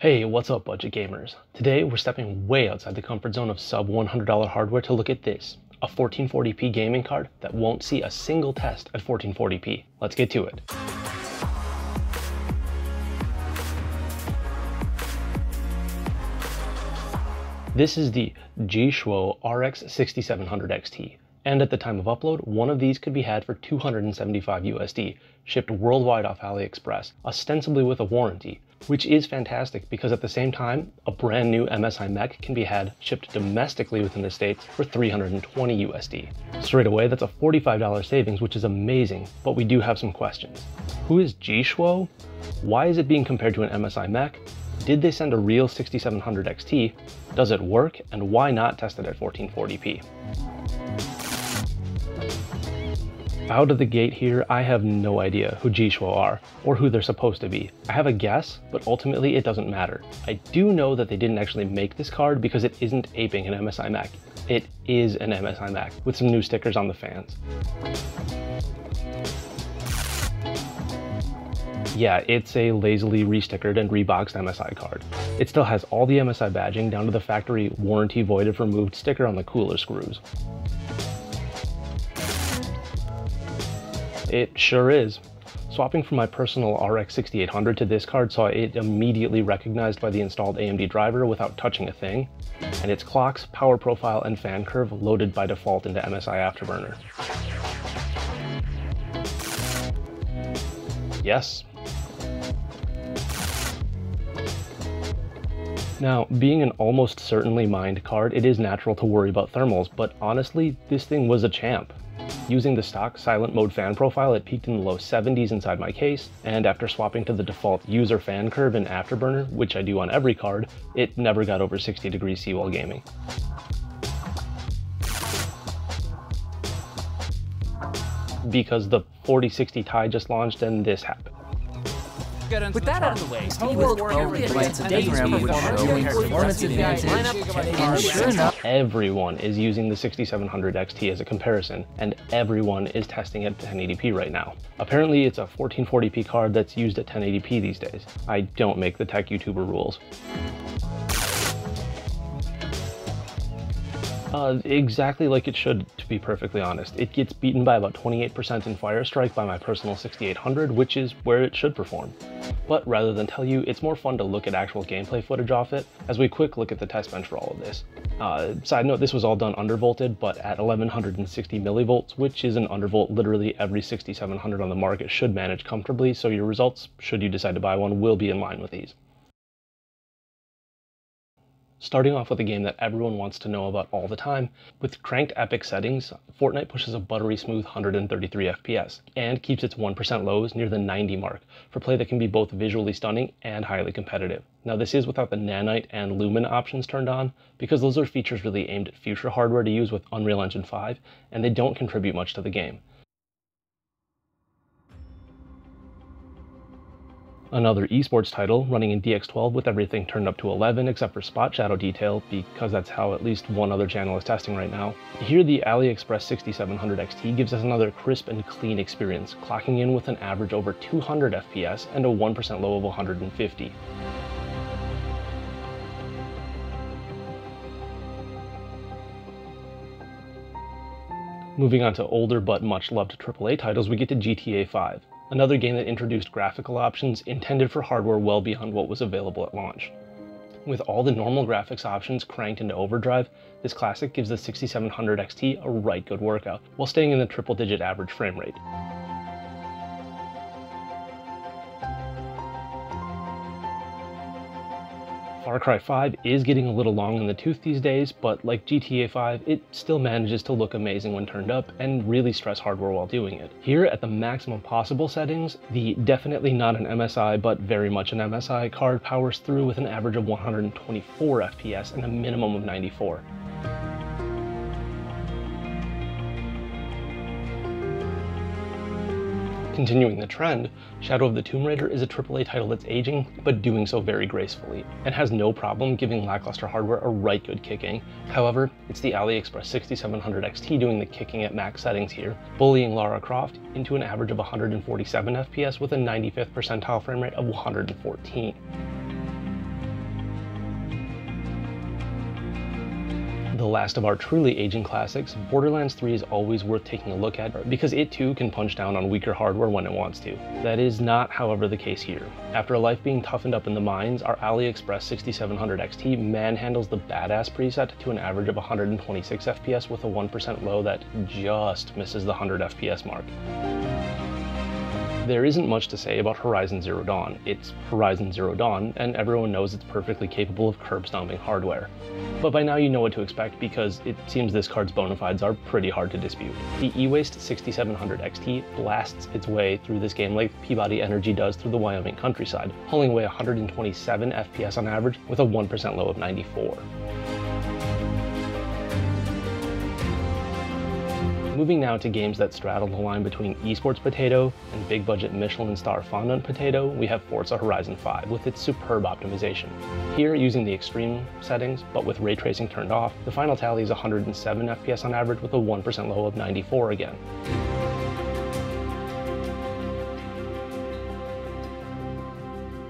Hey, what's up budget gamers? Today we're stepping way outside the comfort zone of sub $100 hardware to look at this, a 1440p gaming card that won't see a single test at 1440p. Let's get to it. This is the JieShuo RX 6700 XT, and at the time of upload, one of these could be had for $275 USD, shipped worldwide off AliExpress, ostensibly with a warranty, which is fantastic because at the same time, a brand new MSI mech can be had shipped domestically within the States for $320 USD. Straight away, that's a $45 savings, which is amazing, but we do have some questions. Who is JieShuo? Why is it being compared to an MSI mech? Did they send a real 6700 XT? Does it work? And why not test it at 1440p? Out of the gate here, I have no idea who JieShuo are, or who they're supposed to be. I have a guess, but ultimately it doesn't matter. I do know that they didn't actually make this card because it isn't aping an MSI mech. It is an MSI mech, with some new stickers on the fans. Yeah, it's a lazily restickered and reboxed MSI card. It still has all the MSI badging down to the factory warranty void if removed sticker on the cooler screws. It sure is. Swapping from my personal RX 6800 to this card saw it immediately recognized by the installed AMD driver without touching a thing, and its clocks, power profile, and fan curve loaded by default into MSI Afterburner. Yes. Now, being an almost certainly mined card, it is natural to worry about thermals, but honestly, this thing was a champ. Using the stock silent mode fan profile, it peaked in the low 70s inside my case, and after swapping to the default user fan curve in Afterburner, which I do on every card, it never got over 60 degrees C while gaming. Because the 4060 Ti just launched and this happened. With that out of the way, Steve will performance advantage, and sure enough, everyone is using the 6700 XT as a comparison, and everyone is testing at 1080p right now. Apparently it's a 1440p card that's used at 1080p these days. I don't make the tech YouTuber rules. Exactly like it should, to be perfectly honest. It gets beaten by about 28% in Firestrike by my personal 6800, which is where it should perform. But rather than tell you, it's more fun to look at actual gameplay footage off it, as we quick look at the test bench for all of this. Side note, this was all done undervolted, but at 1160 millivolts, which is an undervolt literally every 6700 on the market should manage comfortably, so your results, should you decide to buy one, will be in line with these. Starting off with a game that everyone wants to know about all the time, with cranked epic settings, Fortnite pushes a buttery smooth 133 FPS, and keeps its 1% lows near the 90 mark, for play that can be both visually stunning and highly competitive. Now this is without the nanite and lumen options turned on, because those are features really aimed at future hardware to use with Unreal Engine 5, and they don't contribute much to the game. Another esports title running in DX12 with everything turned up to 11 except for spot shadow detail, because that's how at least one other channel is testing right now. Here the AliExpress 6700 XT gives us another crisp and clean experience, clocking in with an average over 200 FPS and a 1% low of 150. Moving on to older but much loved AAA titles, we get to GTA 5. Another game that introduced graphical options intended for hardware well beyond what was available at launch. With all the normal graphics options cranked into overdrive, this classic gives the 6700 XT a right good workout, while staying in the triple-digit average frame rate. Far Cry 5 is getting a little long in the tooth these days, but like GTA 5, it still manages to look amazing when turned up and really stress hardware while doing it. Here at the maximum possible settings, the definitely not an MSI but very much an MSI card powers through with an average of 124 FPS and a minimum of 94. Continuing the trend, Shadow of the Tomb Raider is a AAA title that's aging, but doing so very gracefully, and has no problem giving lackluster hardware a right good kicking. However, it's the AliExpress 6700 XT doing the kicking at max settings here, bullying Lara Croft into an average of 147 FPS with a 95th percentile frame rate of 114. The last of our truly aging classics, Borderlands 3 is always worth taking a look at because it too can punch down on weaker hardware when it wants to. That is not, however, the case here. After a life being toughened up in the mines, our AliExpress 6700 XT manhandles the badass preset to an average of 126 FPS with a 1% low that just misses the 100 FPS mark. There isn't much to say about Horizon Zero Dawn. It's Horizon Zero Dawn, and everyone knows it's perfectly capable of curb-stomping hardware. But by now you know what to expect because it seems this card's bona fides are pretty hard to dispute. The E-Waste 6700 XT blasts its way through this game like Peabody Energy does through the Wyoming countryside, hauling away 127 FPS on average with a 1% low of 94. Moving now to games that straddle the line between esports potato and big budget Michelin star fondant potato, we have Forza Horizon 5 with its superb optimization. Here, using the extreme settings, but with ray tracing turned off, the final tally is 107 FPS on average with a 1% low of 94 again.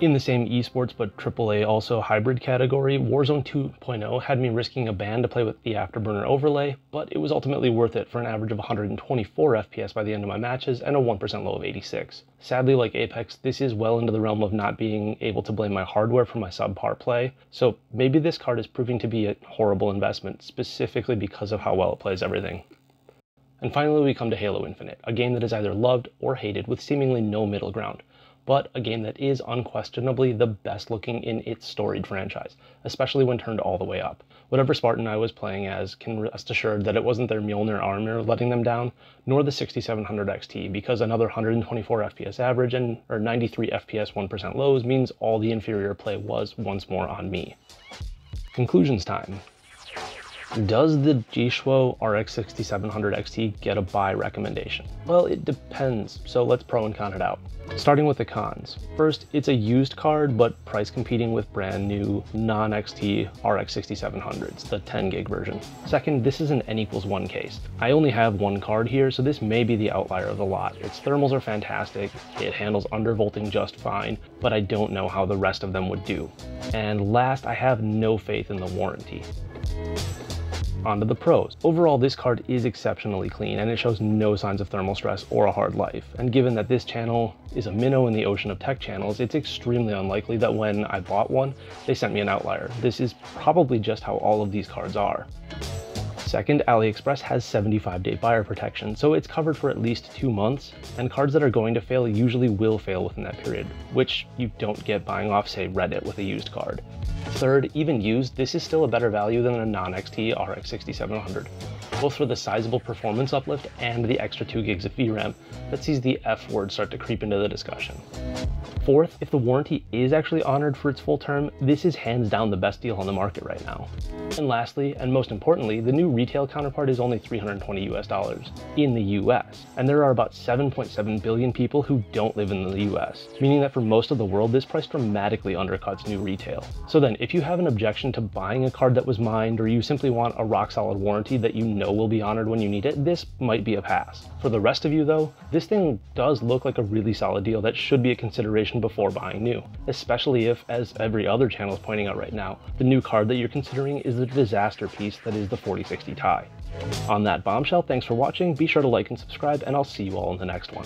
In the same esports but AAA also hybrid category, Warzone 2.0 had me risking a ban to play with the Afterburner overlay, but it was ultimately worth it for an average of 124 FPS by the end of my matches and a 1% low of 86. Sadly, like Apex, this is well into the realm of not being able to blame my hardware for my subpar play, so maybe this card is proving to be a horrible investment, specifically because of how well it plays everything. And finally we come to Halo Infinite, a game that is either loved or hated with seemingly no middle ground, but a game that is unquestionably the best looking in its storied franchise, especially when turned all the way up. Whatever Spartan I was playing as can rest assured that it wasn't their Mjolnir armor letting them down, nor the 6700 XT, because another 124 FPS average and 93 FPS 1% lows means all the inferior play was once more on me. Conclusions time. Does the JieShuo RX 6700 XT get a buy recommendation? Well, it depends, so let's pro and con it out. Starting with the cons. First, it's a used card, but price competing with brand new non-XT RX 6700s, the 10 gig version. Second, this is an N=1 case. I only have one card here, so this may be the outlier of the lot. Its thermals are fantastic, it handles undervolting just fine, but I don't know how the rest of them would do. And last, I have no faith in the warranty. On to the pros. Overall, this card is exceptionally clean and it shows no signs of thermal stress or a hard life. And given that this channel is a minnow in the ocean of tech channels, it's extremely unlikely that when I bought one, they sent me an outlier. This is probably just how all of these cards are. Second, AliExpress has 75-day buyer protection, so it's covered for at least 2 months, and cards that are going to fail usually will fail within that period, which you don't get buying off, say, Reddit with a used card. Third, even used, this is still a better value than a non-XT RX 6700, both for the sizable performance uplift and the extra 2 gigs of VRAM that sees the F word start to creep into the discussion. Fourth, if the warranty is actually honored for its full term, this is hands down the best deal on the market right now. And lastly, and most importantly, the new retail counterpart is only $320 US in the US, and there are about 7.7 billion people who don't live in the US, meaning that for most of the world, this price dramatically undercuts new retail. So then, if you have an objection to buying a card that was mined, or you simply want a rock-solid warranty that you know will be honored when you need it, this might be a pass. For the rest of you though, this thing does look like a really solid deal that should be a consideration before buying new, especially if, as every other channel is pointing out right now, the new card that you're considering is the disaster piece that is the 4060 Ti. On that bombshell, thanks for watching, be sure to like and subscribe, and I'll see you all in the next one.